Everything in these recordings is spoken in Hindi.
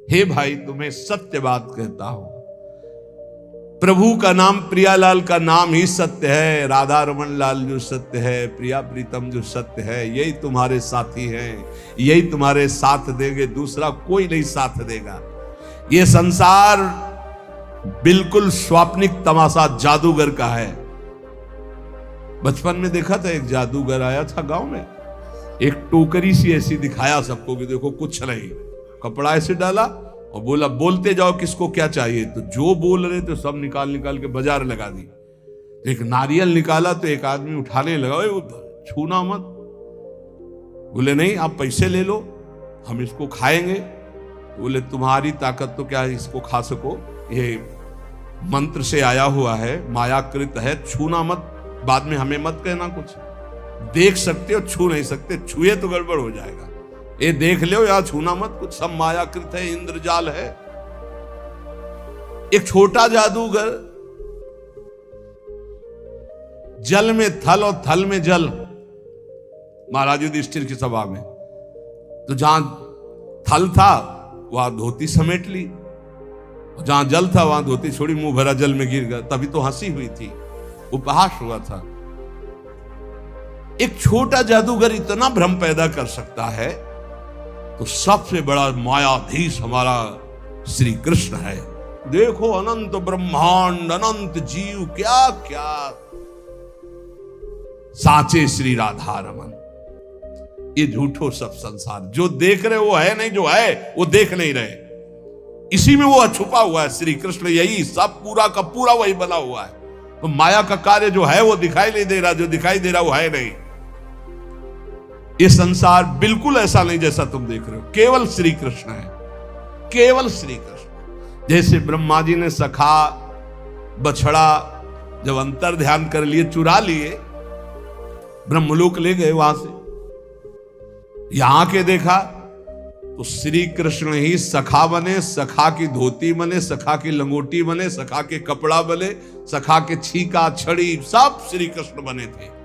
हे भाई तुम्हें सत्य बात कहता हूं, प्रभु का नाम, प्रियालाल का नाम ही सत्य है। राधा रमन लाल जो सत्य है, प्रिया प्रीतम जो सत्य है, यही तुम्हारे साथी हैं, यही तुम्हारे साथ देंगे, दूसरा कोई नहीं साथ देगा। ये संसार बिल्कुल स्वाप्निक तमाशा जादूगर का है। बचपन में देखा था, एक जादूगर आया था गांव में, एक टोकरी सी ऐसी दिखाया सबको कि देखो कुछ नहीं, कपड़ा ऐसे डाला और बोला बोलते जाओ किसको क्या चाहिए। तो जो बोल रहे थे सब निकाल निकाल के बाजार लगा दी। तो एक नारियल निकाला तो एक आदमी उठाने लगा, छूना मत। बोले नहीं आप पैसे ले लो, हम इसको खाएंगे। बोले तुम्हारी ताकत तो क्या इसको खा सको, ये मंत्र से आया हुआ है, मायाकृत है, छूना मत, बाद में हमें मत कहना कुछ। देख सकते हो, छू नहीं सकते, छुए तो गड़बड़ हो जाएगा। ये देख लो या छूना मत, कुछ सब मायाकृत है, इंद्रजाल है। एक छोटा जादूगर, जल में थल और थल में जल, महाराज युधिष्ठिर की सभा में। तो जहां थल था वहां धोती समेट ली, जहां जल था वहां धोती छोड़ी, मुंह भरा जल में गिर गया। तभी तो हंसी हुई थी, उपहास हुआ था। एक छोटा जादूगर इतना भ्रम पैदा कर सकता है, तो सबसे बड़ा मायाधीश हमारा श्री कृष्ण है। देखो अनंत ब्रह्मांड, अनंत जीव, क्या क्या साचे श्री राधा रमन। ये झूठो सब संसार, जो देख रहे वो है नहीं, जो है वो देख नहीं रहे। इसी में वो छुपा हुआ है श्री कृष्ण, यही सब पूरा का पूरा वही बना हुआ है। तो माया का कार्य जो है वो दिखाई नहीं दे रहा, जो दिखाई दे रहा वो है नहीं। ये संसार बिल्कुल ऐसा नहीं जैसा तुम देख रहे हो, केवल श्री कृष्ण है, केवल श्री कृष्ण। जैसे ब्रह्मा जी ने सखा बछड़ा जब अंतर ध्यान कर लिए, चुरा लिए, ब्रह्मलोक ले गए, वहां से यहां के देखा तो श्री कृष्ण ही सखा बने, सखा की धोती बने, सखा की लंगोटी बने, सखा के कपड़ा बने, सखा के छीका छड़ी सब श्री कृष्ण बने थे,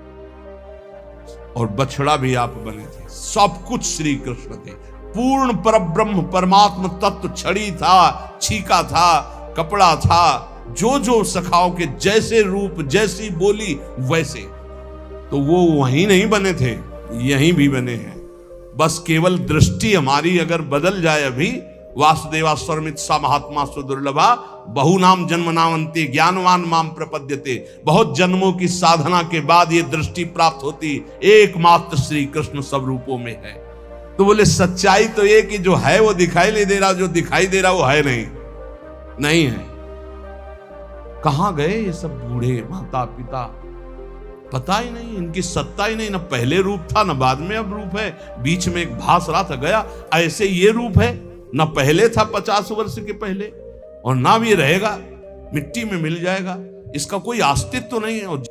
और बछड़ा भी आप बने थे। सब कुछ श्री कृष्ण थे, पूर्ण परब्रह्म परमात्म तत्व। छड़ी था, छीका था, कपड़ा था, जो जो सखाओं के जैसे रूप, जैसी बोली वैसे। तो वो वहीं नहीं बने थे, यहीं भी बने हैं। बस केवल दृष्टि हमारी अगर बदल जाए। अभी वासुदेवा स्वरमित सा महात्मा सुदुर्लभा, बहु नाम जन्म नावंती ज्ञानवान माम प्रपद्यते। बहुत जन्मों की साधना के बाद ये दृष्टि प्राप्त होती, एकमात्र श्री कृष्ण सब रूपों में है। तो बोले सच्चाई तो ये कि जो है वो दिखाई नहीं दे रहा, जो दिखाई दे रहा वो है नहीं, नहीं है। कहां गए ये सब बूढ़े माता पिता, पता ही नहीं, इनकी सत्ता ही नहीं, ना पहले रूप था ना बाद में अब रूप है। बीच में एक भास रहा था, गया। ऐसे ये रूप है, ना पहले था 50 वर्ष के पहले, और ना भी रहेगा, मिट्टी में मिल जाएगा। इसका कोई अस्तित्व तो नहीं है। और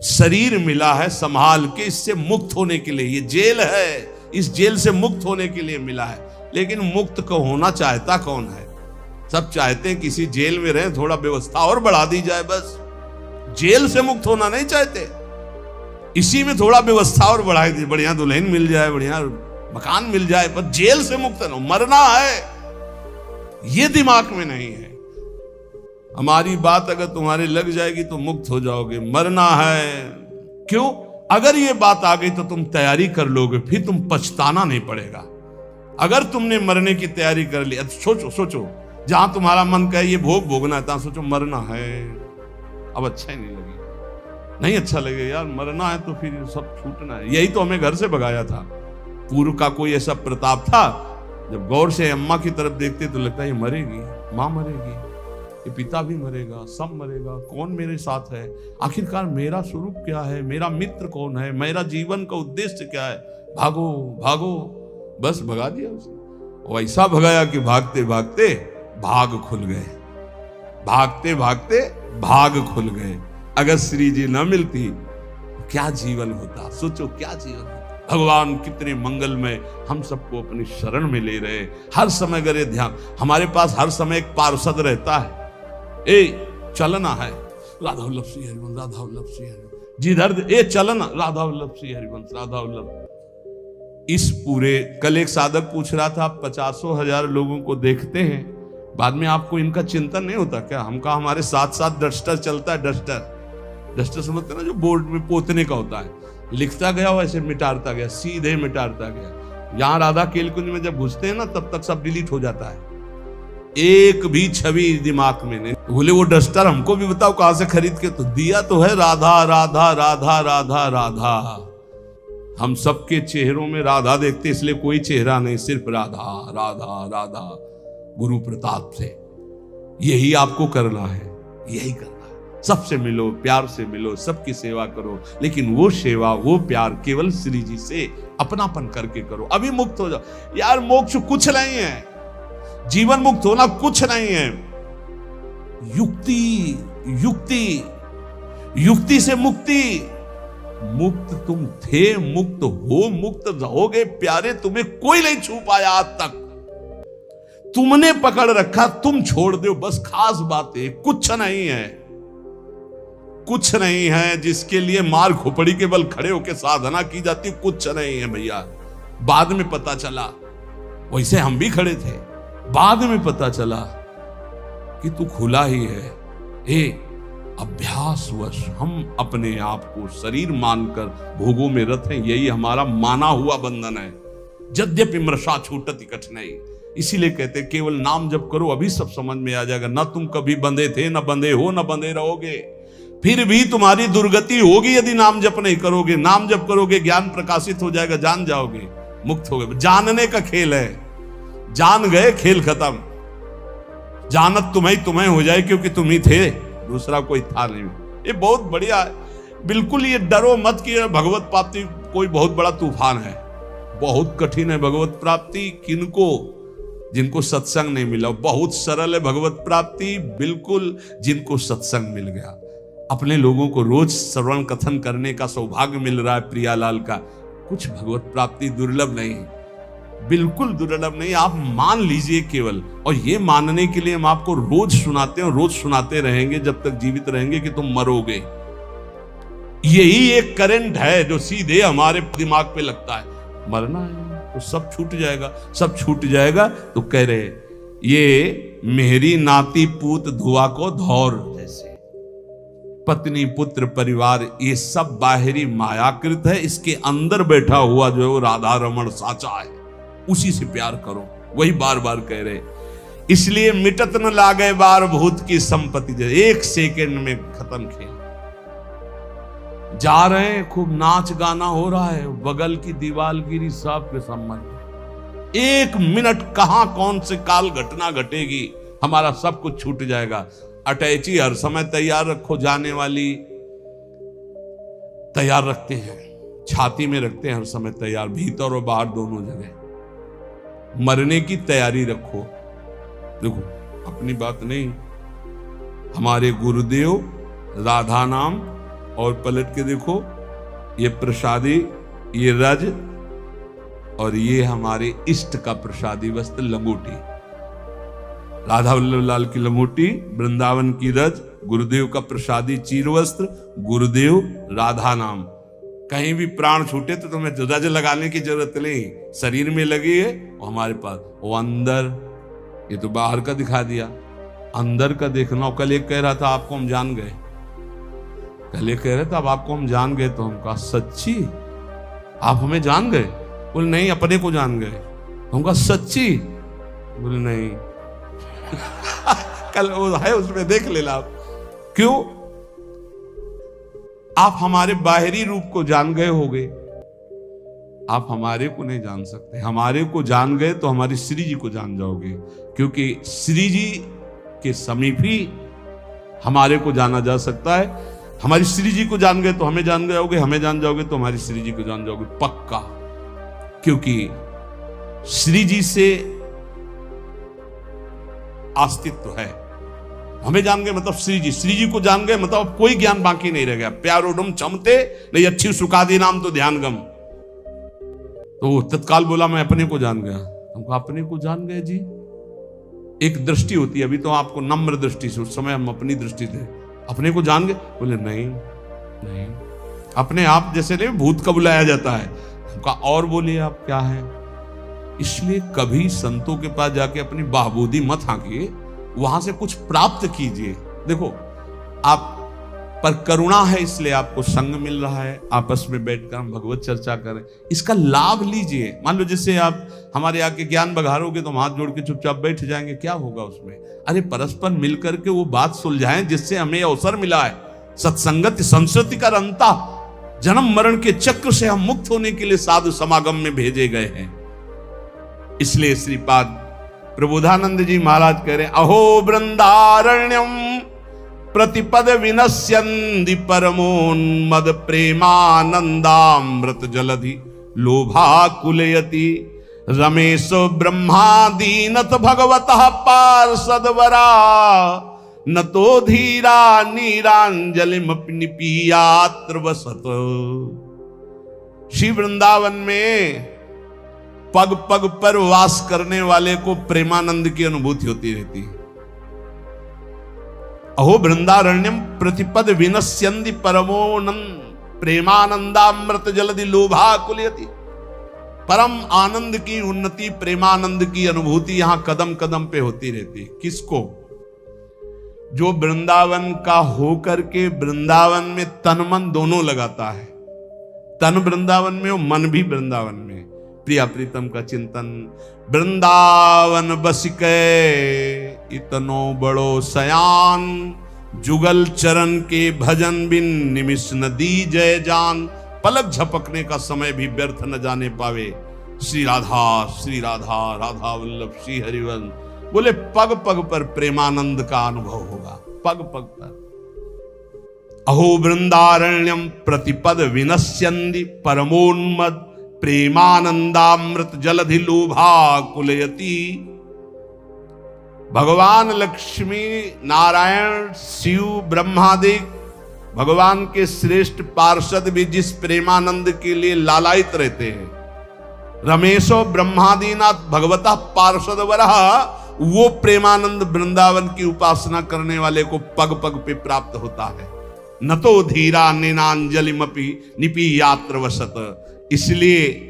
शरीर मिला है संभाल के, इससे मुक्त होने के लिए। ये जेल है, इस जेल से मुक्त होने के लिए मिला है। लेकिन मुक्त को होना चाहता कौन है? सब चाहते हैं किसी जेल में रहे, थोड़ा व्यवस्था और बढ़ा दी जाए, बस। जेल से मुक्त होना नहीं चाहते, इसी में थोड़ा व्यवस्था और बढ़ाई दी, बढ़िया दुल्हन मिल जाए, बढ़िया मकान मिल जाए, पर जेल से मुक्त न, मरना है, ये दिमाग में नहीं है। हमारी बात अगर तुम्हारे लग जाएगी तो मुक्त हो जाओगे। मरना है, क्यों? अगर ये बात आ गई तो तुम तैयारी कर लोगे, फिर तुम पछताना नहीं पड़ेगा। अगर तुमने मरने की तैयारी कर ली, सोचो सोचो, जहां तुम्हारा मन कहे ये भोग भोगना है, तहां सोचो मरना है, अब अच्छा ही नहीं लगेगा, नहीं अच्छा लगेगा यार, मरना है तो फिर सब छूटना है। यही तो हमें घर से भगाया था। पूर्व का कोई ऐसा प्रताप था, जब गौर से अम्मा की तरफ देखते तो लगता है ये मरेगी, माँ मरेगी, ये पिता भी मरेगा, सब मरेगा, कौन मेरे साथ है? आखिरकार मेरा स्वरूप क्या है? मेरा मित्र कौन है? मेरा जीवन का उद्देश्य क्या है? भागो भागो, बस भगा दिया उसने। और ऐसा भगाया कि भागते भागते भाग खुल गए, भागते भागते भाग खुल गए। अगर श्री जी न मिलती क्या जीवन होता? सोचो क्या जीवन होता। भगवान कितने मंगलमय, हम सबको अपनी शरण में ले रहे। हर समय अगर ये ध्यान, हमारे पास हर समय एक पार्षद रहता है, ए चलना है, राधा वल्लभ श्री हरिवंश, राधा वल्लभ श्री हरिवंश, जिधर ए चलना, राधा वल्लभ श्री हरिवंश, राधा वल्लभ। इस पूरे, कल एक साधक पूछ रहा था, आप 50,000 लोगों को देखते हैं, बाद में आपको इनका चिंतन नहीं होता क्या? हम कहा हमारे साथ साथ डस्टर चलता है। डस्टर समझते ना, जो बोर्ड में पोतने का होता है, लिखता गया वैसे मिटाता गया, सीधे मिटाता गया। यहां राधा केलकुंज में जब घुसते हैं ना, तब तक सब डिलीट हो जाता है, एक भी छवि दिमाग में नहीं। बोले वो डस्टर हमको भी बताओ कहां से खरीद के, तो दिया तो है राधा राधा राधा राधा राधा। हम सबके चेहरों में राधा देखते, इसलिए कोई चेहरा नहीं, सिर्फ राधा राधा राधा। गुरु प्रताप से यही आपको करना है, यही करना है। सबसे मिलो, प्यार से मिलो, सबकी सेवा करो, लेकिन वो सेवा, वो प्यार केवल श्री जी से अपनापन करके करो। अभी मुक्त हो जाओ यार। मोक्ष कुछ नहीं है, जीवन मुक्त होना कुछ नहीं है। युक्ति युक्ति युक्ति से मुक्ति। मुक्त तुम थे, मुक्त हो, मुक्त रहोगे प्यारे। तुम्हें कोई नहीं छू पाया आज तक, तुमने पकड़ रखा, तुम छोड़ दो बस। खास बात है, कुछ नहीं है, कुछ नहीं है जिसके लिए मार खोपड़ी के बल खड़े होकर साधना की जाती, कुछ नहीं है भैया। बाद में पता चला, वैसे हम भी खड़े थे, बाद में पता चला कि तू खुला ही है। अभ्यासवश हम अपने आप को शरीर मानकर भोगों में रत हैं, यही हमारा माना हुआ बंधन है। यद्यपि मृषा छूटति कठिनाई, इसीलिए कहते हैं केवल नाम जप करो, अभी सब समझ में आ जाएगा। न तुम कभी बंधे थे, न बंधे हो, न बंधे रहोगे। फिर भी तुम्हारी दुर्गति होगी यदि नाम जप नहीं करोगे। नाम जप करोगे, ज्ञान प्रकाशित हो जाएगा, जान जाओगे, मुक्त हो गए। जानने का खेल है, जान गए खेल खत्म। जानत तुम्हें हो जाए, क्योंकि तुम ही थे, दूसरा कोई था नहीं। ये बहुत बढ़िया है। बिल्कुल ये डरो मत कि भगवत प्राप्ति कोई बहुत बड़ा तूफान है। बहुत कठिन है भगवत प्राप्ति। किनको? जिनको सत्संग नहीं मिला। बहुत सरल है भगवत प्राप्ति, बिल्कुल जिनको सत्संग मिल गया। अपने लोगों को रोज श्रवण कथन करने का सौभाग्य मिल रहा है प्रियालाल का। कुछ भगवत प्राप्ति दुर्लभ नहीं, बिल्कुल दुर्लभ नहीं। आप मान लीजिए केवल, और ये मानने के लिए हम आपको रोज सुनाते हैं, रोज सुनाते रहेंगे जब तक जीवित रहेंगे कि तुम मरोगे। यही एक करंट है जो सीधे हमारे दिमाग पे लगता है। मरना है तो सब छूट जाएगा, सब छूट जाएगा। तो कह रहे ये मेरी नाती पूत धुआ को धौर जैसे, पत्नी पुत्र परिवार ये सब बाहरी मायाकृत है। इसके अंदर बैठा हुआ जो है वो राधा रमण साचा है, उसी से प्यार करो। वही बार बार कह रहे, इसलिए मिटत न लागे बार भूत की संपत्ति। एक सेकंड में खत्म खेल। जा रहे हैं, खूब नाच गाना हो रहा है, बगल की दीवार गिरी, सब के संबंध। एक मिनट कहां कौन से काल घटना घटेगी, हमारा सब कुछ छूट जाएगा। अटैची हर समय तैयार रखो, जाने वाली तैयार रखते हैं, छाती में रखते हैं हर समय तैयार, भीतर और बाहर दोनों जगह। मरने की तैयारी रखो। देखो अपनी बात नहीं, हमारे गुरुदेव राधा नाम, और पलट के देखो ये प्रसादी, ये रज, और ये हमारे इष्ट का प्रसादी वस्त्र लंगोटी। राधा वल्लभ लाल की लंगोटी, वृंदावन की रज, गुरुदेव का प्रसादी चीर वस्त्र, गुरुदेव राधा नाम। कहीं भी प्राण छूटे तो तुम्हें रज लगाने की जरूरत नहीं, शरीर में लगी है वो हमारे पास। वो अंदर, ये तो बाहर का दिखा दिया, अंदर का देखना। कल एक कह रहा था आपको हम जान गए, कल एक कह रहे थे अब आपको हम जान गए। तो हम कहा सच्ची आप हमें जान गए? बोले नहीं, अपने को जान गए। हम कहा सच्ची? बोले नहीं। कल वो है उसमें देख लेना आप। क्यों? आप हमारे बाहरी रूप को जान गए होगे, आप हमारे को नहीं जान सकते। हमारे को जान गए तो हमारी श्री जी को जान जाओगे, क्योंकि श्री जी के समीप ही हमारे को जाना जा सकता है। हमारी श्री जी को जान गए तो हमें जान जाओगे, हमें जान जाओगे तो हमारी श्री जी को जान जाओगे पक्का। क्योंकि श्री जी से अस्तित्व है। हमें जान गए मतलब श्री जी को जान गए मतलब कोई ज्ञान बाकी नहीं रह गया। प्यारोडम चमते नहीं अच्छी सुखादी नाम तो ध्यान गम। तो तत्काल बोला मैं अपने को जान गया। हमको अपने को जान गए जी। एक दृष्टि होती है, अभी तो आपको नम्र दृष्टि से, उस समय हम अपनी दृष्टि थे। अपने को जान गए? बोले नहीं नहीं, अपने आप जैसे नहीं भूत का बुलाया जाता है। हमका और बोलिए आप क्या है। इसलिए कभी संतों के पास जाके अपनी बाहबूदी मत हाकिए, वहां से कुछ प्राप्त कीजिए। देखो आप पर करुणा है इसलिए आपको संग मिल रहा है, आपस में बैठकर हम भगवत चर्चा करें, इसका लाभ लीजिए। मान लो जैसे आप हमारे आके ज्ञान बघारोगे तो हम हाथ जोड़ के चुपचाप बैठ जाएंगे, क्या होगा उसमें? अरे परस्पर मिलकर के वो बात सुलझाएं जिससे हमें अवसर मिला है। सत्संगत संस्कृति का रंता, जन्म मरण के चक्र से हम मुक्त होने के लिए साधु समागम में भेजे गए हैं। इसलिए श्रीपाद प्रबोधानंद जी महाराज कह रहे, अहो वृंदारण्यम प्रतिपद विनश्यन्ति परमोन्मद प्रेमानंदामृत जलधि लोभाकुलयति रमेशो ब्रह्मादीनत भगवतः पार्षदवरा न तो धीरा नीरांजलिमपि निपीयात्र वसत। श्री वृंदावन में पग पग पर वास करने वाले को प्रेमानंद की अनुभूति होती रहती है। अहो वृंदारण्यम प्रतिपद विनश्यन्ति परमोनंद प्रेमानंदामृत जलधि लोभाकुलयति। परम आनंद की उन्नति, प्रेमानंद की अनुभूति यहां कदम कदम पे होती रहती है। किसको? जो वृंदावन का होकर के वृंदावन में तन मन दोनों लगाता है। तन वृंदावन में और मन भी वृंदावन में। प्रिया प्रीतम का चिंतन, वृंदावन बसिके इतनो बड़ो सयान, जुगल चरण के भजन बिन निमिष न दी जय जान। पलक झपकने का समय भी व्यर्थ न जाने पावे। श्री राधा राधा वल्लभ श्री हरिवंश। बोले पग पग पर प्रेमानंद का अनुभव होगा, पग पग पर। अहो वृंदारण्यम प्रतिपद विनश्यन्ति परमोन्मद प्रेमानंदामृत जलधि लोभाकुलयति। भगवान लक्ष्मी नारायण शिव ब्रह्मादिक भगवान के श्रेष्ठ पार्षद भी जिस प्रेमानंद के लिए लालायित रहते हैं, रमेशो ब्रह्मादीनाथ भगवता पार्षदवरः, वो प्रेमानंद वृंदावन की उपासना करने वाले को पग पग पे प्राप्त होता है। न तो धीरा नेनांजलिमपि निपीयात्र वसत। इसलिए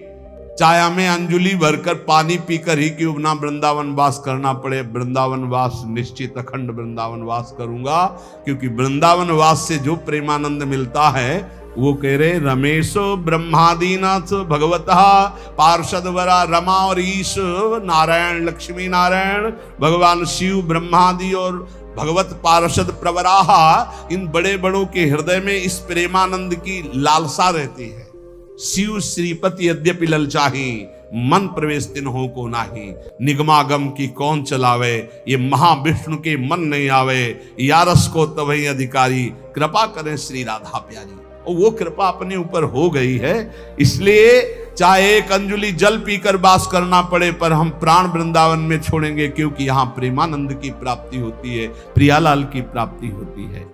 चाया में अंजुलि भरकर पानी पीकर ही क्यों ना वृंदावन वास करना पड़े, वृंदावन वास निश्चित अखंड वृंदावन वास करूंगा। क्योंकि वृंदावन वास से जो प्रेमानंद मिलता है वो कह रहे रमेशो ब्रह्मादीनाथ भगवतः पार्षदवरा। रमा और ईश नारायण लक्ष्मी नारायण भगवान शिव ब्रह्मादि और भगवत पार्षद प्रवराहा, इन बड़े बड़ों के हृदय में इस प्रेमानंद की लालसा रहती है। शिव श्रीपति यद्यपि ललचाही, मन प्रवेश तिन्हों को नाही। निगमागम की कौन चलावे, ये महाविष्णु के मन नहीं आवे। यारस को तवही अधिकारी, कृपा करें श्री राधा प्यारी। और वो कृपा अपने ऊपर हो गई है। इसलिए चाहे एक अंजुलि जल पीकर वास करना पड़े, पर हम प्राण वृंदावन में छोड़ेंगे, क्योंकि यहां प्रेमानंद की प्राप्ति होती है, प्रियालाल की प्राप्ति होती है।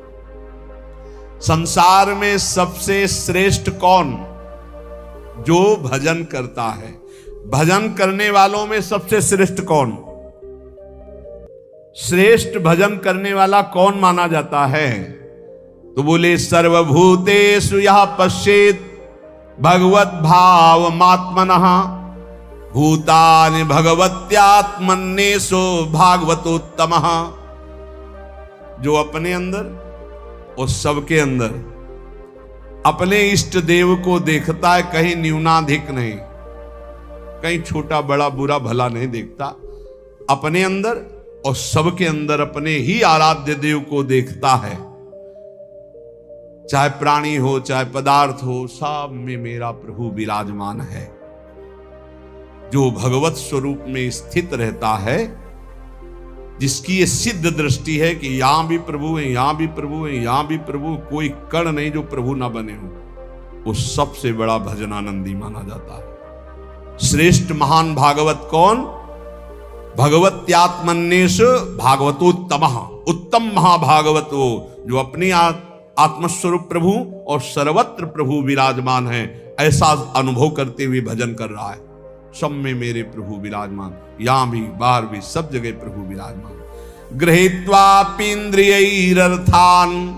संसार में सबसे श्रेष्ठ कौन? जो भजन करता है। भजन करने वालों में सबसे श्रेष्ठ कौन? श्रेष्ठ भजन करने वाला कौन माना जाता है? तो बोले सर्वभूतेषु यः पश्येत् भगवत भाव मात्मनः, भूतानि भगवत्यात्मन्येषु भागवतोत्तमः। जो अपने अंदर और सबके अंदर अपने इष्ट देव को देखता है, कहीं न्यूनाधिक नहीं, कहीं छोटा बड़ा बुरा भला नहीं देखता। अपने अंदर और सबके अंदर अपने ही आराध्य देव को देखता है। चाहे प्राणी हो चाहे पदार्थ हो, सब में मेरा प्रभु विराजमान है। जो भगवत स्वरूप में स्थित रहता है, जिसकी ये सिद्ध दृष्टि है कि यहां भी प्रभु है, यहां भी प्रभु है, यहां भी प्रभु, कोई कण नहीं जो प्रभु ना बने हो, वो सबसे बड़ा भजनानंदी माना जाता है। श्रेष्ठ महान भागवत कौन? भगवत्यात्मन्येषु भागवतोत्तमः। उत्तम महाभागवत वो जो अपनी आत्मस्वरूप प्रभु और सर्वत्र प्रभु विराजमान है, ऐसा अनुभव करते हुए भजन कर रहा है। सब में मेरे प्रभु विराजमान, यहां भी बाहर भी सब जगह प्रभु विराजमान। गृहीत्वापीन्द्रियैरर्थान्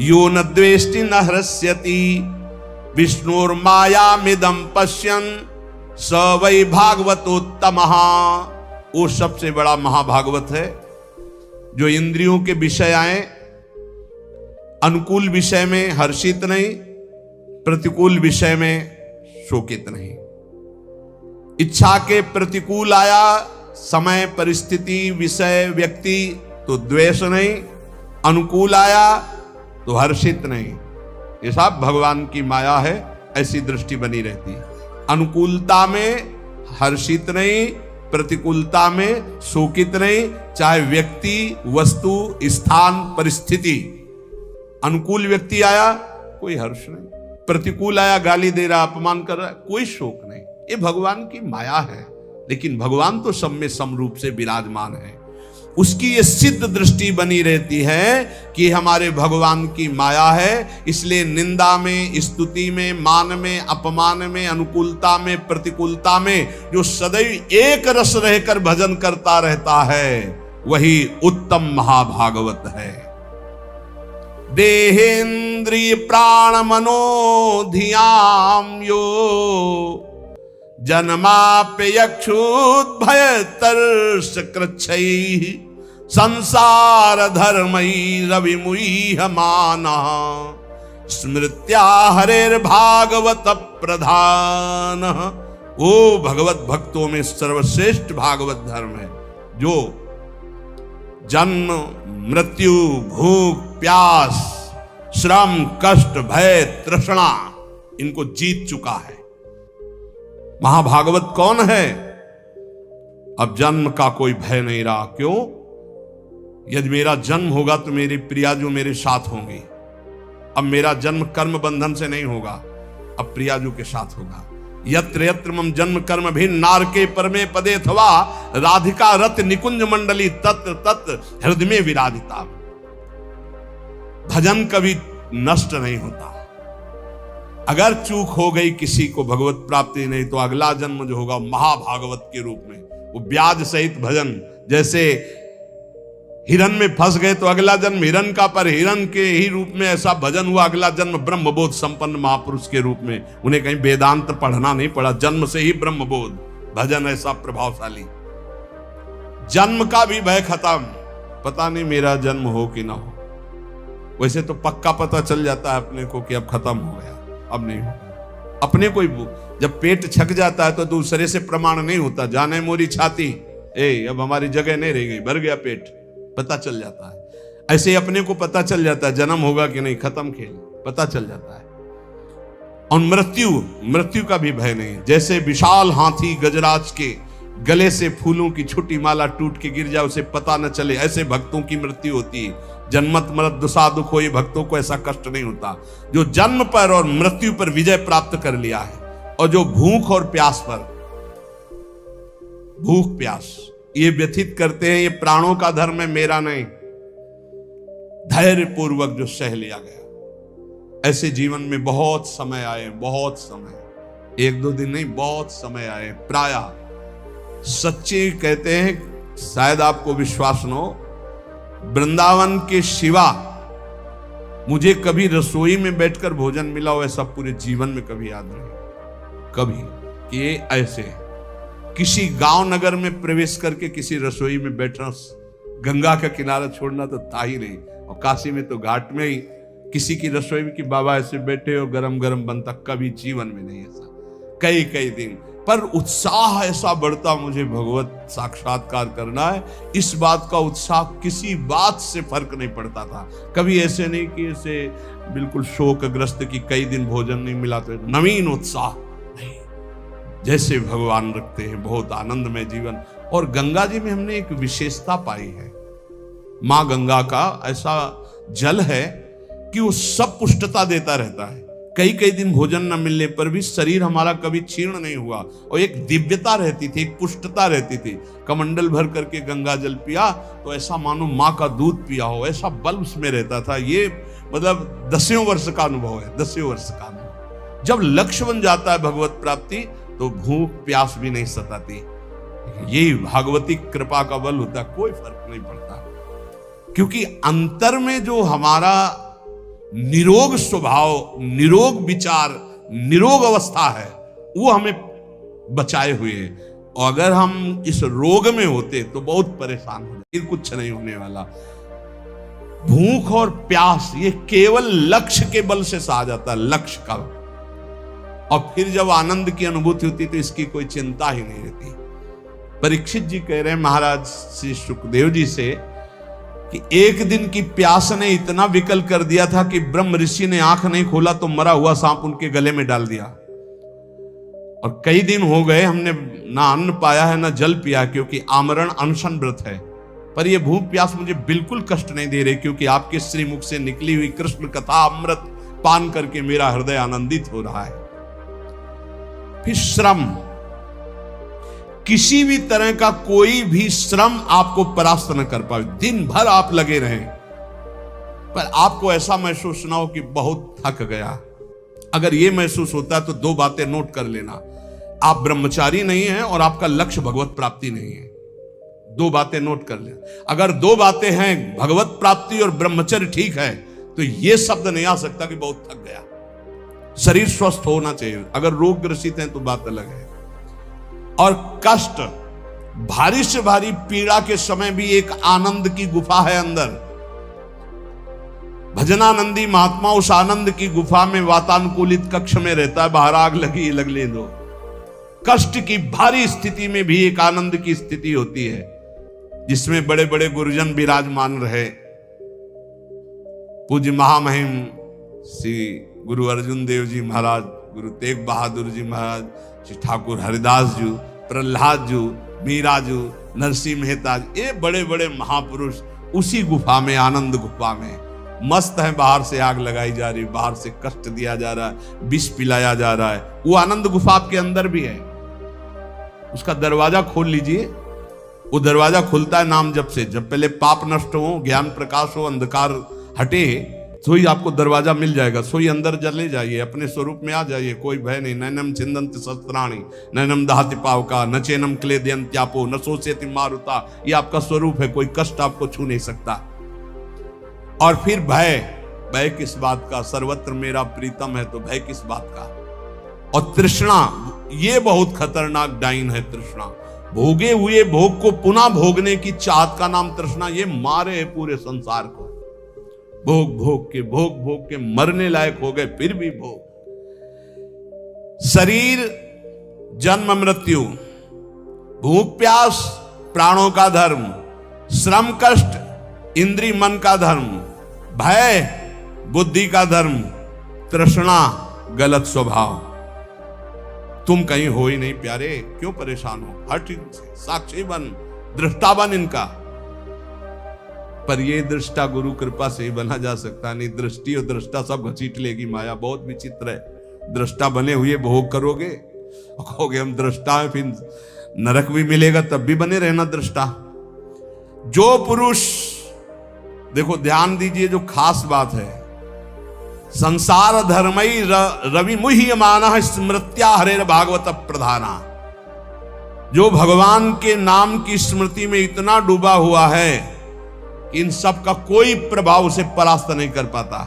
यो न द्वेष्टि न हृष्यति, विष्णुर्मायामिदं पश्यन् स वै भागवतोत्तमः। वो सबसे बड़ा महाभागवत है जो इंद्रियों के विषय आए, अनुकूल विषय में हर्षित नहीं, प्रतिकूल विषय में शोकित नहीं। इच्छा के प्रतिकूल आया, समय परिस्थिति विषय व्यक्ति तो द्वेष नहीं, अनुकूल आया तो हर्षित नहीं। ये सब भगवान की माया है, ऐसी दृष्टि बनी रहती है। अनुकूलता में हर्षित नहीं, प्रतिकूलता में शोकित नहीं, चाहे व्यक्ति, वस्तु, स्थान, परिस्थिति। अनुकूल व्यक्ति आया कोई हर्ष नहीं, प्रतिकूल आया गाली दे रहा, अपमान कर रहा, कोई शोक नहीं। ये भगवान की माया है, लेकिन भगवान तो सब में समरूप से विराजमान है। उसकी ये सिद्ध दृष्टि बनी रहती है कि हमारे भगवान की माया है, इसलिए निंदा में, स्तुति में, मान में, अपमान में, अनुकूलता में, प्रतिकूलता में जो सदैव एक रस रहकर भजन करता रहता है, वही उत्तम महाभागवत है। देहेन्द्रिय प्राण मनो धियाम यो जन्माप्यक्षुद्भयतर्ष कृच्छैः संसार धर्मैः रविमुह्यमानः स्मृत्या हरेर्भागवत प्रधानः। वो भगवत भक्तों में सर्वश्रेष्ठ भागवत धर्म है जो जन्म, मृत्यु, भूख, प्यास, श्रम, कष्ट, भय, तृष्णा इनको जीत चुका है। महाभागवत कौन है? अब जन्म का कोई भय नहीं रहा। क्यों? यदि मेरा जन्म होगा तो मेरी प्रिया जो मेरे साथ होंगी। अब मेरा जन्म कर्म बंधन से नहीं होगा, अब प्रिया जो के साथ होगा। यत्र यत्र मम जन्म कर्म भिन्न नारके परमे पदे अथवा राधिका रत निकुंज मंडली तत्र तत्र हृदय में विराजिता। भजन कभी नष्ट नहीं होता। अगर चूक हो गई किसी को भगवत प्राप्ति नहीं, तो अगला जन्म जो होगा महाभागवत के रूप में, वो ब्याज सहित भजन। जैसे हिरन में फंस गए तो अगला जन्म हिरन का, पर हिरन के ही रूप में ऐसा भजन हुआ। अगला जन्म ब्रह्मबोध संपन्न महापुरुष के रूप में। उन्हें कहीं वेदांत पढ़ना नहीं पड़ा, जन्म से ही ब्रह्मबोध। भजन ऐसा प्रभावशाली। जन्म का भी भय खत्म, पता नहीं मेरा जन्म हो कि ना हो। वैसे तो पक्का पता चल जाता है अपने को कि अब खत्म हो गया, अब नहीं होगा। अपने को जब पेट छक जाता है तो दूसरे से प्रमाण नहीं होता। जाने मोरी छाती, अब हमारी जगह नहीं रह गई, भर गया पेट, पता चल जाता है। ऐसे ही अपने को पता चल जाता है जन्म होगा कि नहीं, खत्म खेल, पता चल जाता है। और मृत्यु का भी भय नहीं। जैसे विशाल हाथी गजराज के गले से फूलों की छोटी माला टूट के गिर जाए, उसे पता न चले, ऐसे भक्तों की मृत्यु होती है। जन्मत मरत दुसा दुख हो, ये भक्तों को ऐसा कष्ट नहीं होता जो जन्म पर और मृत्यु पर विजय प्राप्त कर लिया है। और जो भूख और प्यास पर, भूख प्यास ये व्यथित करते हैं, ये प्राणों का धर्म है, मेरा नहीं। धैर्य पूर्वक जो सह लिया गया। ऐसे जीवन में बहुत समय आए, बहुत समय, 1-2 दिन नहीं, बहुत समय आए। प्रायः सच्चे कहते हैं, शायद आपको विश्वास न हो, वृंदावन के सिवा मुझे कभी रसोई में बैठकर भोजन मिला हो ऐसा पूरे जीवन में कभी याद नहीं। कभी कि ये ऐसे किसी गांव नगर में प्रवेश करके किसी रसोई में बैठना, गंगा का किनारा छोड़ना तो था ही नहीं। और काशी में तो घाट में ही किसी की रसोई में कि बाबा ऐसे बैठे हो, गरम गरम बनता, कभी जीवन में नहीं ऐसा। कई दिन पर उत्साह ऐसा बढ़ता, मुझे भगवत साक्षात्कार करना है, इस बात का उत्साह किसी बात से फर्क नहीं पड़ता था। कभी ऐसे नहीं कि ऐसे बिल्कुल शोकग्रस्त की कई दिन भोजन नहीं मिला तो नवीन उत्साह नहीं। जैसे भगवान रखते हैं बहुत आनंदमय जीवन। और गंगा जी में हमने एक विशेषता पाई है। मां गंगा का ऐसा जल है कि वो सब पुष्टता देता रहता है। कई दिन भोजन न मिलने पर भी शरीर हमारा कभी क्षीण नहीं हुआ। और एक दिव्यता रहती थी, एक पुष्टता रहती थी। कमंडल भर करके गंगा जल पिया तो ऐसा मानो माँ का दूध पिया हो, ऐसा बल उसमें रहता था। ये मतलब 10 वर्ष का अनुभव है, 10 वर्ष का अनुभव। जब लक्ष्य बन जाता है भगवत प्राप्ति तो भूख प्यास भी नहीं सताती। यही भागवती कृपा का बल होता है, कोई फर्क नहीं पड़ता। क्योंकि अंतर में जो हमारा निरोग स्वभाव, निरोग विचार निरोग अवस्था है वो हमें बचाए हुए है। और अगर हम इस रोग में होते तो बहुत परेशान हो जाते। कुछ नहीं होने वाला। भूख और प्यास ये केवल लक्ष्य के बल से सहा जाता है, लक्ष्य का। और फिर जब आनंद की अनुभूति होती तो इसकी कोई चिंता ही नहीं रहती। परीक्षित जी कह रहे हैं महाराज श्री सुखदेव जी से कि एक दिन की प्यास ने इतना विकल कर दिया था कि ब्रह्म ऋषि ने आंख नहीं खोला तो मरा हुआ सांप उनके गले में डाल दिया। और कई दिन हो गए हमने ना अन्न पाया है ना जल पिया, क्योंकि आमरण अनशन व्रत है। पर यह भूख प्यास मुझे बिल्कुल कष्ट नहीं दे रही, क्योंकि आपके श्रीमुख से निकली हुई कृष्ण कथा अमृत पान करके मेरा हृदय आनंदित हो रहा है। फिर श्रम, किसी भी तरह का कोई भी श्रम आपको परास्त न कर पाए। दिन भर आप लगे रहें पर आपको ऐसा महसूस ना हो कि बहुत थक गया। अगर यह महसूस होता है तो दो बातें नोट कर लेना, आप ब्रह्मचारी नहीं हैं और आपका लक्ष्य भगवत प्राप्ति नहीं है। दो बातें नोट कर लेना। अगर दो बातें हैं, भगवत प्राप्ति और ब्रह्मचर्य ठीक है, तो यह शब्द नहीं आ सकता कि बहुत थक गया। शरीर स्वस्थ होना चाहिए। अगर रोग ग्रसित हैं तो बात अलग है। और कष्ट, भारी से भारी पीड़ा के समय भी एक आनंद की गुफा है अंदर। भजनानंदी महात्मा उस आनंद की गुफा में वातानुकूलित कक्ष में रहता है। बाहर आग लगी लग ले दो। कष्ट की भारी स्थिति में भी एक आनंद की स्थिति होती है, जिसमें बड़े बड़े गुरुजन विराजमान रहे। पूज्य महामहिम श्री गुरु अर्जुन देव जी महाराज, गुरु तेग बहादुर जी महाराज, श्री ठाकुर हरिदास जी, प्रहलाद जी, मीरा जी, नरसिंह मेहता, ये बड़े बड़े महापुरुष उसी गुफा में, आनंद गुफा में मस्त है। बाहर से आग लगाई जा रही, बाहर से कष्ट दिया जा रहा है, विष पिलाया जा रहा है। वो आनंद गुफा आपके अंदर भी है। उसका दरवाजा खोल लीजिए। वो दरवाजा खुलता है नाम जप से। जब पहले पाप नष्ट हो, ज्ञान प्रकाश हो, अंधकार हटे, तो ही आपको दरवाजा मिल जाएगा। सोई अंदर चले जाइए, अपने स्वरूप में आ जाइए। कोई भय नहीं। नैनम छिंदन्ति शस्त्राणि नैनम दहति पावका न चैनम क्लेदयन्त्यापो न शोषयति मारुता। ये आपका स्वरूप है, कोई कष्ट आपको छू नहीं सकता। और फिर भय, भय किस बात का? सर्वत्र मेरा प्रीतम है, तो भय किस बात का? और तृष्णा, ये बहुत खतरनाक डाइन है तृष्णा। भोगे हुए भोग को पुनः भोगने की चाहत का नाम तृष्णा। ये मारे है पूरे संसार को। भोग भोग के मरने लायक हो गए, फिर भी भोग। शरीर जन्म मृत्यु, भूख प्यास प्राणों का धर्म, श्रम कष्ट इंद्री मन का धर्म, भय बुद्धि का धर्म, तृष्णा गलत स्वभाव। तुम कहीं हो ही नहीं प्यारे, क्यों परेशान हो? हट इनसे, साक्षी बन, दृष्टा बन इनका। पर ये दृष्टा गुरु कृपा से ही बना जा सकता नहीं। दृष्टि और दृष्टा सब घसीट लेगी माया। बहुत विचित्र है। दृष्टा बने हुए भोग करोगे और कहोगे हम दृष्टा हैं, फिर नरक भी मिलेगा तब भी बने रहना दृष्टा। जो पुरुष, देखो ध्यान दीजिए, जो खास बात है, संसार धर्मई रवि मुह्यमानः स्मृत्या हरेर भागवत प्रधाना। जो भगवान के नाम की स्मृति में इतना डूबा हुआ है, इन सब का कोई प्रभाव उसे परास्त नहीं कर पाता,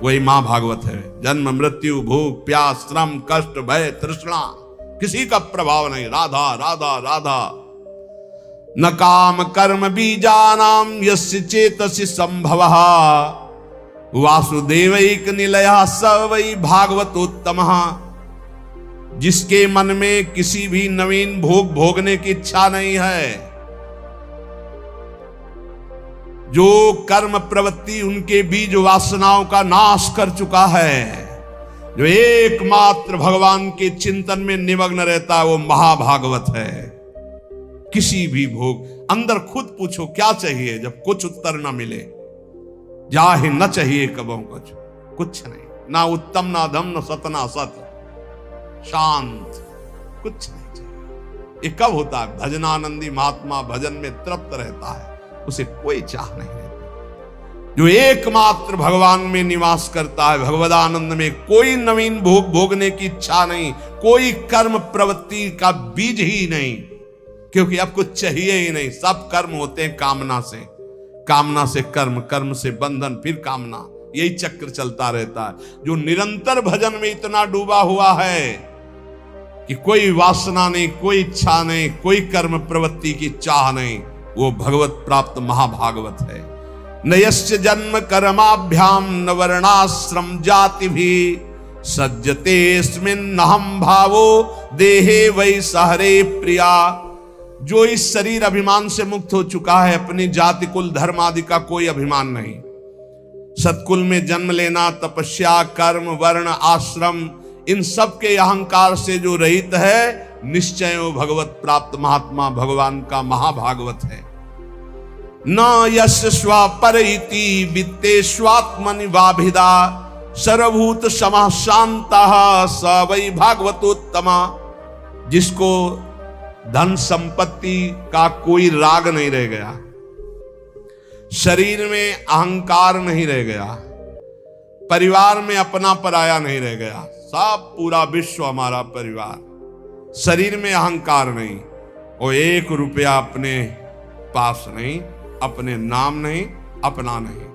वही मां भागवत है। जन्म मृत्यु भूख प्यास श्रम कष्ट भय तृष्णा, किसी का प्रभाव नहीं। राधा राधा राधा। न काम कर्म बीजानाम यस्य चेतसि संभवः वासुदेवैक निलयः स वै भागवतोत्तमः। जिसके मन में किसी भी नवीन भोग भोगने की इच्छा नहीं है, जो कर्म प्रवृत्ति उनके बीज वासनाओं का नाश कर चुका है, जो एकमात्र भगवान के चिंतन में निमग्न रहता है, वो महाभागवत है। किसी भी भोग, अंदर खुद पूछो क्या चाहिए, जब कुछ उत्तर ना मिले, जाहे न चाहिए कबों कुछ नहीं, ना उत्तम ना धम न सत ना सत, शांत, कुछ नहीं चाहिए। ये कब होता है? भजनानंदी महात्मा भजन में तृप्त रहता है, उसे कोई चाह नहीं रहती। जो एकमात्र भगवान में निवास करता है, भगवदानंद में, कोई नवीन भोग भोगने की इच्छा नहीं, कोई कर्म प्रवृत्ति का बीज ही नहीं, क्योंकि अब कुछ चाहिए ही नहीं। सब कर्म होते हैं कामना से, कामना से कर्म, कर्म से बंधन, फिर कामना, यही चक्र चलता रहता है। जो निरंतर भजन में इतना डूबा हुआ है कि कोई वासना नहीं, कोई इच्छा नहीं, कोई कर्म प्रवृत्ति की चाह नहीं, वो भगवत प्राप्त महाभागवत है। नयस्य जन्म कर्माभ्याम न वर्णाश्रम जाति भी सज्जते स्मिन्नहं भावो देहे वै सहरे प्रिया। जो इस शरीर अभिमान से मुक्त हो चुका है, अपनी जाति कुल धर्म आदि का कोई अभिमान नहीं, सत्कुल में जन्म लेना, तपस्या, कर्म, वर्ण, आश्रम, इन सब के अहंकार से जो रहित है, निश्चय वो भगवत प्राप्त महात्मा भगवान का महाभागवत है। न यश स्वपर इति वित्तेष्वात्मनि वाभिदा सर्वभूत समः शान्तः स वै भागवतोत्तमा। जिसको धन संपत्ति का कोई राग नहीं रह गया, शरीर में अहंकार नहीं रह गया, परिवार में अपना पराया नहीं रह गया, सब पूरा विश्व हमारा परिवार, शरीर में अहंकार नहीं, और 1 रुपया अपने पास नहीं, अपने नाम नहीं, अपना नहीं।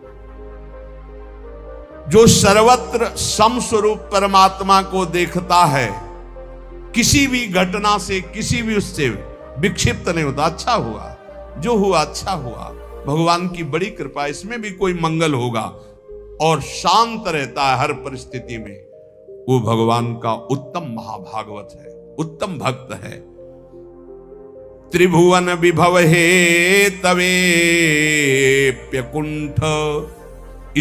जो सर्वत्र समस्वरूप परमात्मा को देखता है, किसी भी घटना से, किसी भी उससे विक्षिप्त नहीं होता। अच्छा हुआ, जो हुआ अच्छा हुआ, भगवान की बड़ी कृपा, इसमें भी कोई मंगल होगा, और शांत रहता है हर परिस्थिति में। वो भगवान का उत्तम महाभागवत है, उत्तम भक्त है। त्रिभुवन विभव हे तवेप्यकुंठ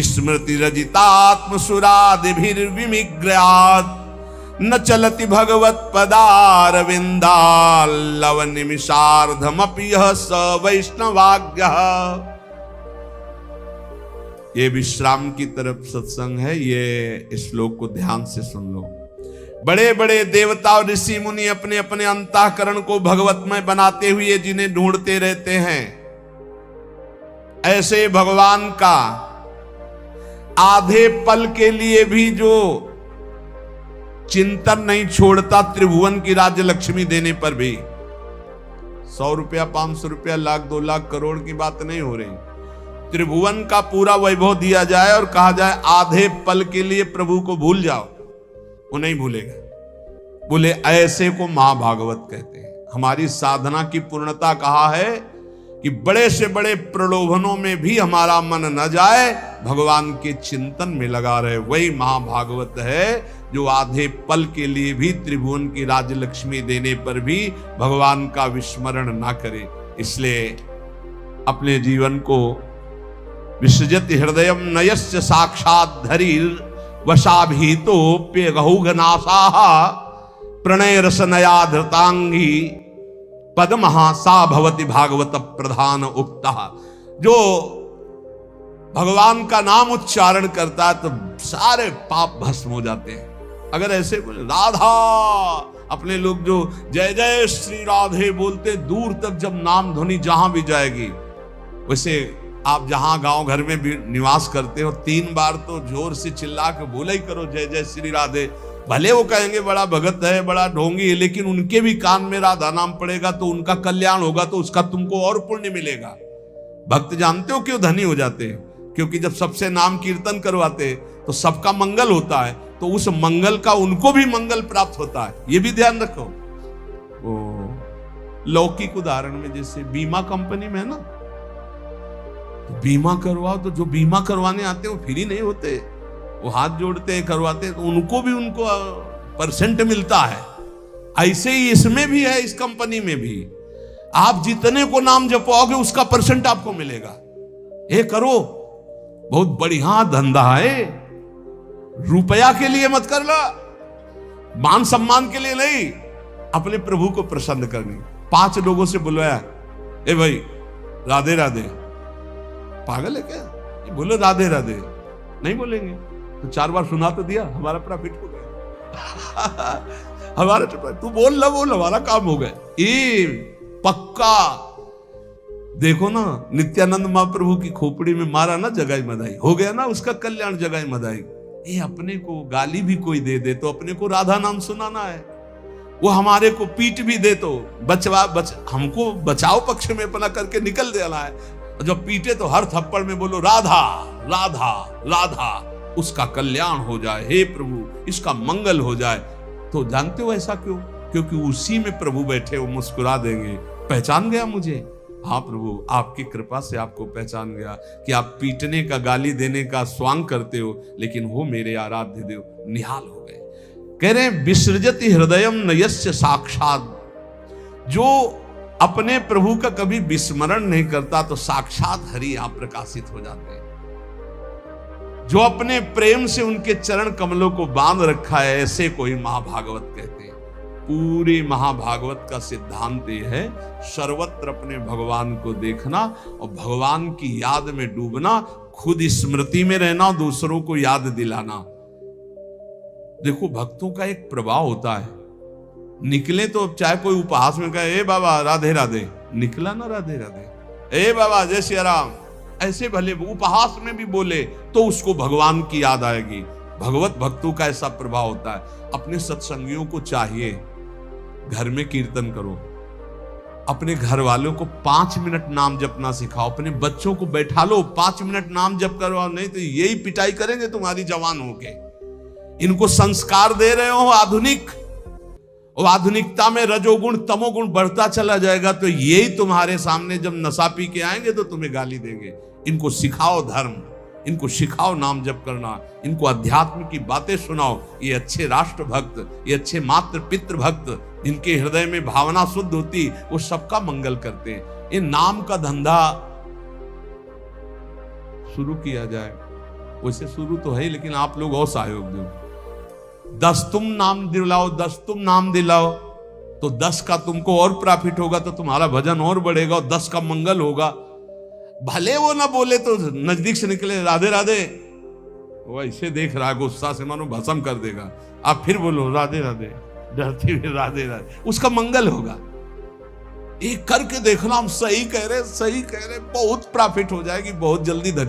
स्मृति रजितात्म सुरादिभिर्विमिग्रयात् न चलति भगवत पदारविंदाल्लव निमिषार्धमपि यः स वैष्णवाज्ञः। ये विश्राम की तरफ सत्संग है, ये श्लोक को ध्यान से सुन लो। बड़े बड़े देवता और ऋषि मुनि अपने अपने अंतःकरण को भगवतमय बनाते हुए जिन्हें ढूंढते रहते हैं, ऐसे भगवान का आधे पल के लिए भी जो चिंतन नहीं छोड़ता, त्रिभुवन की राज्य लक्ष्मी देने पर भी 100 रुपया, 500 रुपया, लाख, 2 लाख, करोड़ की बात नहीं हो रही। त्रिभुवन का पूरा वैभव दिया जाए और कहा जाए आधे पल के लिए प्रभु को भूल जाओ, वो नहीं भूलेगा। बोले ऐसे को महाभागवत कहते हैं। हमारी साधना की पूर्णता कहा है कि बड़े से बड़े प्रलोभनों में भी हमारा मन न जाए, भगवान के चिंतन में लगा रहे, वही महाभागवत है। जो आधे पल के लिए भी त्रिभुवन की राज्य लक्ष्मी देने पर भी भगवान का विस्मरण ना करे। इसलिए अपने जीवन को विसृजति हृदयम नयस्य साक्षात धरीर वशाभीतोप्य गहुघनासाः प्रणय रसनया धृतांगी पद्महा सा भवति भागवत प्रधान उक्ता। जो भगवान का नाम उच्चारण करता है तो सारे पाप भस्म हो जाते हैं। अगर ऐसे बोले राधा, अपने लोग जो जय जय श्री राधे बोलते, दूर तक जब नाम ध्वनि जहां भी जाएगी, वैसे आप जहां गांव घर में भी निवास करते हो, 3 बार तो जोर से चिल्ला के बोला ही करो जय जय श्री राधे। भले वो कहेंगे बड़ा भगत है, बड़ा ढोंगी है, लेकिन उनके भी कान में राधा नाम पड़ेगा तो उनका कल्याण होगा, तो उसका तुमको और पुण्य मिलेगा। भक्त जानते हो क्यों धनी हो जाते हैं? क्योंकि जब सबसे नाम कीर्तन करवाते तो सबका मंगल होता है, तो उस मंगल का उनको भी मंगल प्राप्त होता है। ये भी ध्यान रखो। वो लौकिक उदाहरण में जैसे बीमा कंपनी में है ना, तो बीमा करवाओ तो जो बीमा करवाने आते हैं वो फ्री नहीं होते, वो हाथ जोड़ते हैं, करवाते हैं, तो उनको भी उनको परसेंट मिलता है। ऐसे ही इसमें भी है, इस कंपनी में भी आप जितने को नाम जपवाओगे उसका परसेंट आपको मिलेगा। ये करो, बहुत बढ़िया धंधा है। रुपया के लिए मत कर लो, मान सम्मान के लिए नहीं, अपने प्रभु को प्रसन्न करने। 5 लोगों से बुलवाया, ए भाई राधे राधे। पागल है क्या? ये बोलो राधे राधे, नहीं बोलेंगे तो 4 बार सुना तो दिया, हमारा प्रॉफिट हो गया। हमारा तू बोल ना, बोल, हमारा काम हो गया। ये पक्का देखो ना, नित्यानंद महाप्रभु की खोपड़ी में मारा ना जगाई मदाई, हो गया ना उसका कल्याण जगाई मदाई। ये अपने को गाली भी कोई दे दे तो अपने को राधा नाम सुनाना है, वो हमारे को पीट भी दे तो हमको बचाव पक्ष में अपना करके निकल देना है। और जब पीटे तो हर थप्पड़ में बोलो राधा राधा राधा, उसका कल्याण हो जाए, हे प्रभु इसका मंगल हो जाए। तो जानते हो ऐसा क्यों? क्योंकि उसी में प्रभु बैठे, वो मुस्कुरा देंगे, पहचान गया मुझे? हाँ प्रभु, आपकी कृपा से आपको पहचान गया कि आप पीटने का, गाली देने का स्वांग करते हो, लेकिन वो मेरे आराध्य देव निहाल हो गए। कह रहे हैं विसृजति हृदयम नयस्य साक्षात, जो अपने प्रभु का कभी विस्मरण नहीं करता तो साक्षात हरि यहां प्रकाशित हो जाते हैं। जो अपने प्रेम से उनके चरण कमलों को बांध रखा है, ऐसे को ही महाभागवत कहते हैं। पूरे महाभागवत का सिद्धांत ये है, सर्वत्र अपने भगवान को देखना और भगवान की याद में डूबना, खुद स्मृति में रहना, दूसरों को याद दिलाना। देखो भक्तों का एक प्रभाव होता है, निकले तो चाहे कोई उपहास में कहे ए बाबा राधे राधे, निकला ना राधे राधे, ए बाबा जय श्री राम, ऐसे भले उपहास में भी बोले तो उसको भगवान की याद आएगी। भगवत भक्तों का ऐसा प्रभाव होता है। अपने सत्संगियों को चाहिए घर में कीर्तन करो, अपने घर वालों को 5 मिनट नाम जपना सिखाओ, अपने बच्चों को बैठा लो 5 मिनट नाम जप करो, नहीं तो यही पिटाई करेंगे तुम्हारी जवान होके। इनको संस्कार दे रहे हो आधुनिक, और आधुनिकता में रजोगुण तमोगुण बढ़ता चला जाएगा, तो यही तुम्हारे सामने जब नशा पी के आएंगे तो तुम्हें गाली देंगे। इनको सिखाओ धर्म, इनको सिखाओ नाम जप करना, इनको अध्यात्म की बातें सुनाओ। ये अच्छे राष्ट्र भक्त, ये अच्छे मातृ पितृ भक्त, इनके हृदय में भावना शुद्ध होती, वो सबका मंगल करते हैं। ये नाम का धंधा शुरू किया जाए, वैसे शुरू तो है, लेकिन आप लोग और सहयोग दो। 10 तुम नाम दिलाओ, 10 तुम नाम दिलाओ, तो 10 का तुमको और प्रॉफिट होगा, तो तुम्हारा भजन और बढ़ेगा और 10 का मंगल होगा। भले वो ना बोले तो नजदीक से निकले राधे राधे, वो ऐसे देख रहा है गुस्सा से मानो भस्म कर देगा, आप फिर बोलो राधे राधे, डरते हुए राधे राधे, उसका मंगल होगा। एक करके देखना, हम सही कह रहे, सही कह रहे, बहुत प्रॉफिट हो जाएगी, बहुत जल्दी धनी